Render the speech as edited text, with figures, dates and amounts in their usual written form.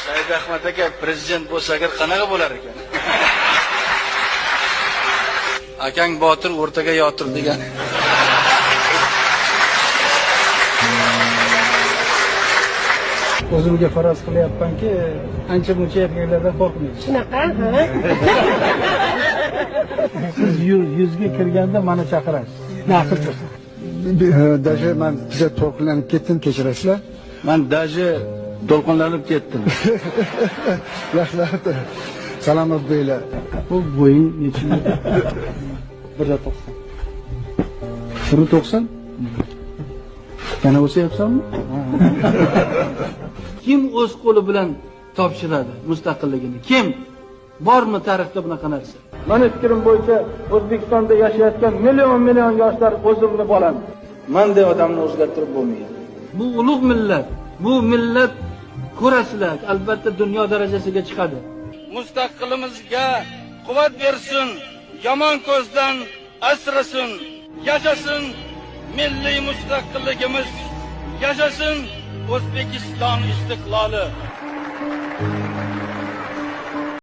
Said Ahmad aka prezident bo'lsa agar qanaqa bo'lar ekan? Akang Botir o'rtaga yotir degan. O'zimga faraz qilyapmanki, ancha-muncha erkaklardan qo'rqmayman. Shunaqa, ha? Siz yuzga kirganda meni chaqirasiz. Nasib bo'lsa. Daje men juda to'lqinlanib ketdim, kechirasizlar. Men daje to'lqinlanib ketdim. Rahmat. Salomat bo'ling. Bu bo'ying necha? 1.90. 1.90? Yana o'sayapsanmi? Kim o'z qo'li bilan topshiradi mustaqilligini? Kim? Bormi tarixda bunaqa narsa? Meni fikrim bo'yicha O'zbekistonda yashayotgan million yoshlar o'zimni bolam. Menday odamni o'zgartirib bo'lmaydi. Bu ulug' millat. Bu millat ko'rasizlar, albatta dunyo darajasiga chiqadi. Mustaqilligimizga quvvat bersin, yomon ko'zdan asrasin. Yashasin milliy mustaqilligimiz, yashasin O'zbekiston istiqloli.